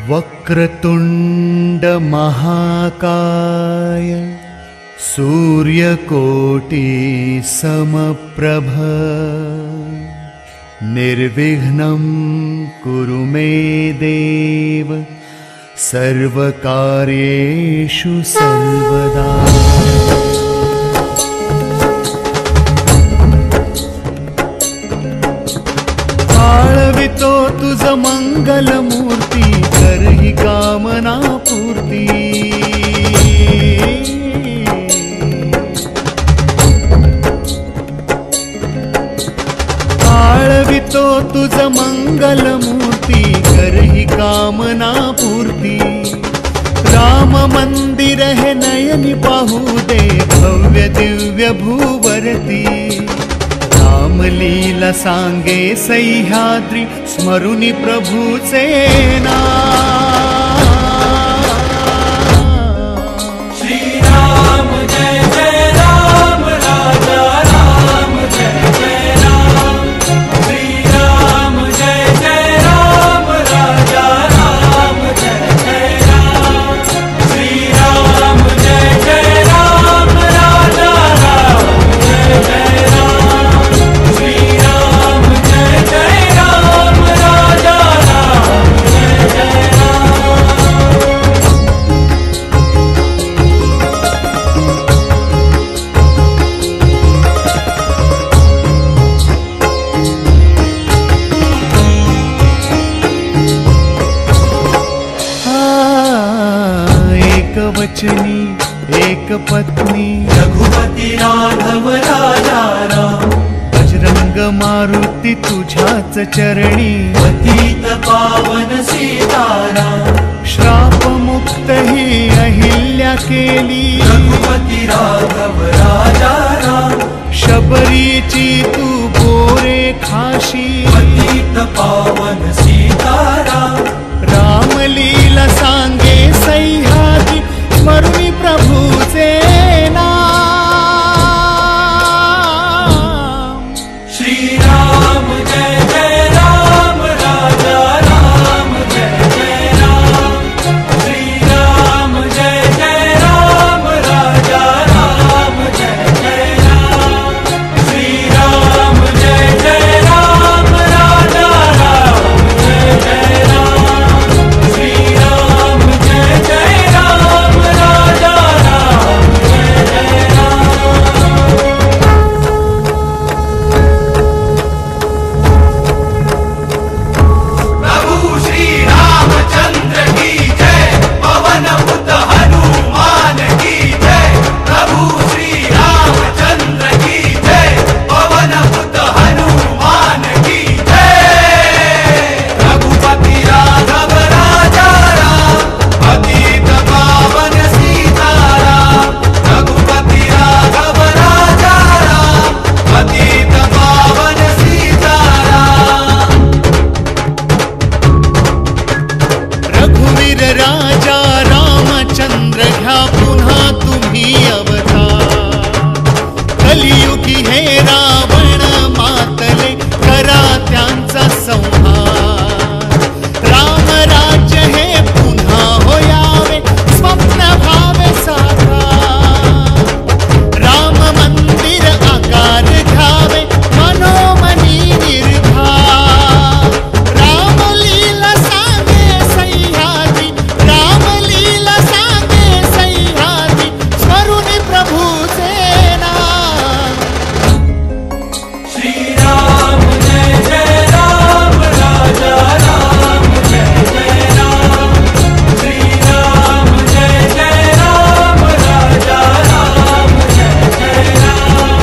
वक्रतुंड महाकाय सूर्यकोटि समप्रभ निर्विघ्नं कुरु मे देव सर्वकार्येषु सर्वदा। आळवितो तुझ मंगलमूर्ती करही कामना पूर्ती। आळवितो तुझ मंगलमूर्ती करही कामना पूर्ती। राम मंदिर हे नयनी पाहू दे भव्य दिव्य भूवरती। रामलीला सांगे सह्याद्री स्मरुनी प्रभूचे नाम। श्री राम जय जय राम राजा राम जय जय राम। श्री राम जय जय राम राजा राम जय जय राम। श्री राम जय जय राम राजा राम जय जय राम। श्री राम जय जय राम राजा राम जय जय एक वचनी एक पत्नी रघुपति राघव राजा राम। बजरंग मारुती तुझ्याच चरणी पतित पावन सीताराम। श्राप मुक्त ही अहिल्या केली। रघुपति राघव राजा राम। शबरीची तू बोरे खाशी। पतित पावन सीताराम। रामलीला सांगे सह्याद्री स्मरुनी प्रभूचे नाम। श्री राम जय जय राम राजा राम जय जय राम। श्री राम जय जय राम राजा राम जय जय राम। श्री राम जय जय राम राजा राम जय जय राम। श्री राम जय जय राम राजा राम जय जय प्रभु श्री रामचंद्र की जय। पवन पुत्र हनुमान की जय। प्रभु श्री रामचंद्र की जय। पवन पुत्र हनुमान की जय। रघुपति राघव राजा राम। पतित पावन सीताराम। रघुपति राघव राजा राम। पतित पावन सीताराम। रघुवीर राजा रामचंद्र घ्या पुन्हा तुम्ही अवतार। कलियुगी हे रावण मातले करा त्यांचा संहार। राम राज्य हे पुन्हा होयावे स्वप्न भावे साकार। राम मंदिर आकार घ्यावे मनोमनी निर्धार। रामलीला सांगे सह्याद्री रामलीला सांगे सह्याद्री स्मरुनी प्रभूचे नाम। श्री राम जय जय राम राजा राम जय जय राम। श्री राम जय जय राम राजा राम जय जय राम।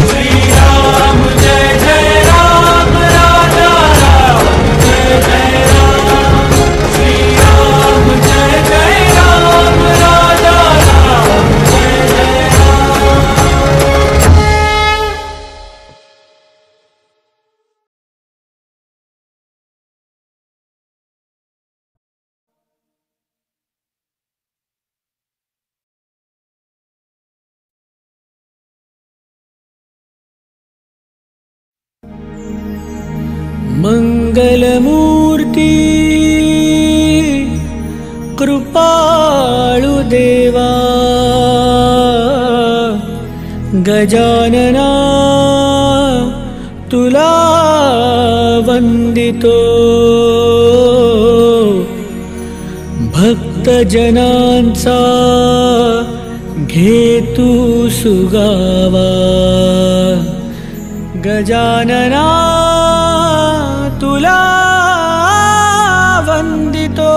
श्री राम जय जय राम राजा राम जय जय राम। श्री राम जय जय राम राजा राम जय जय मंगलमूर्ती गजानना तुला वंदितो भक्तजनांचा घे तू सुगावा गजानना तुला वंदितो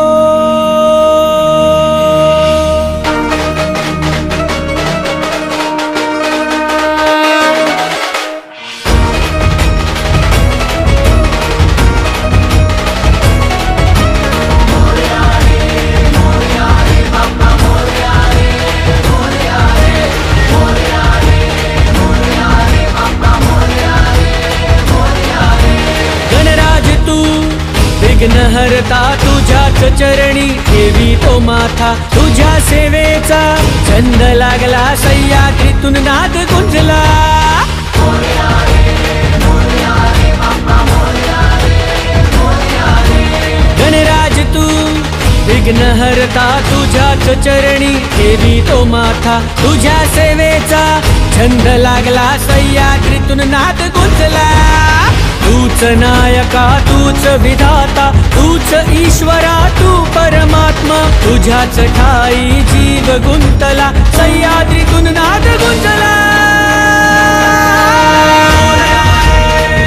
विघ्नहर्ता तुझ्याच चरणी ठेवी तो माथा तुझ्या सेवेचा छंद लागला सह्याद्रीतून नाद गुंजला गणराज तू विघ्नहर्ता तुझ्याच चरणी ठेवी तो माथा तुझ्या सेवेचा छंद लागला सह्याद्रीतून नाद गुंजला तूच नायका तूच विधाता तूच ईश्वरा तू परमात्मा तुझ्याच ठाई जीव गुंतला सह्याद्रीतून नाद गुंजला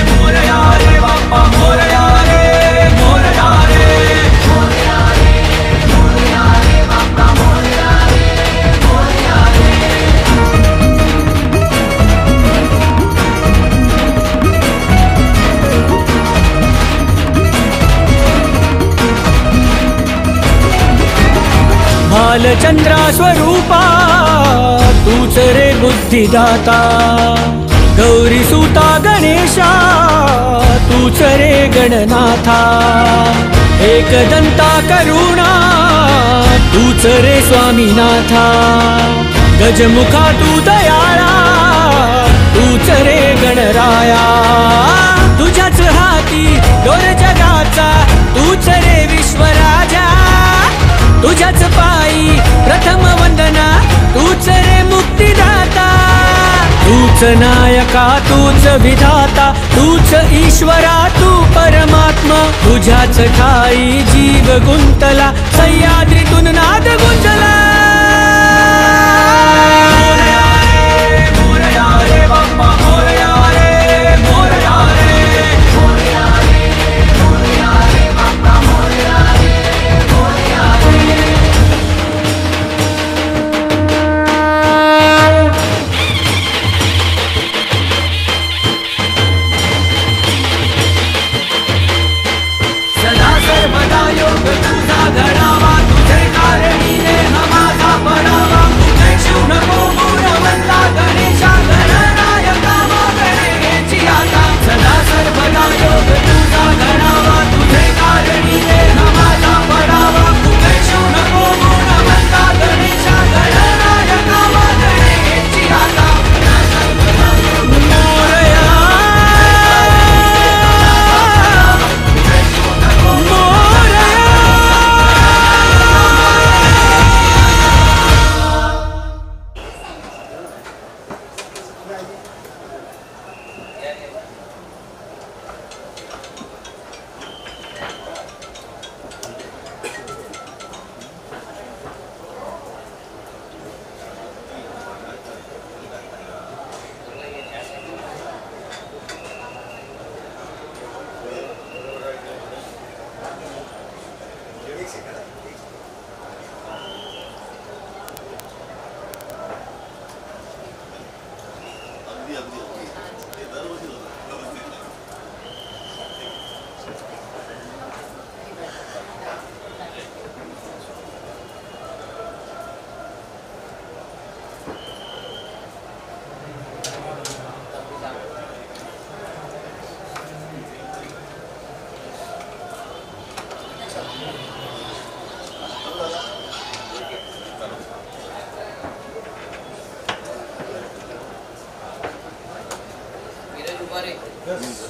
मोरया रे बाप्पा मोरया रे मोरया रे मोरया रे बाप्पा मोरया रे मोरया रे बालचंद्रा स्वरूपा तूच रे बुद्धिदाता गौरी सुता गणेशा तूच रे गणनाथा एकदंता करुणा तूच रे स्वामीनाथा गजमुखा तू दयाळा तूच रे गणराया तुझ्याच हाती दोर जगाचा तूच रे विश्वराजा तुझ्याच पायी प्रथम वंदना तूच रे मुक्तिदाता तूच नायका तूच विधाता तूच ईश्वरा तू परमात्मा तुझ्याच ठाई जीव गुंतला सह्याद्रीतून नाद गुंजला मोरया रे बाप्पा मोरया रे मोरया रे मोरया रे मोरया रे बाप्पा मोरया रे मोरया रे सदा सर्वदा योग तुझा घडावा तुझे कारणी देह माझा पडावा तुझे शिव नको गुणवंता गणेशा गणनायका गणेची आता सदा सर्वदा योग तुझा घडावा तुझे कारणी देह माझा पडावा तुझे शिव नको गुणवंता गणेशा गणनायका गणेची आता मोरया Yes.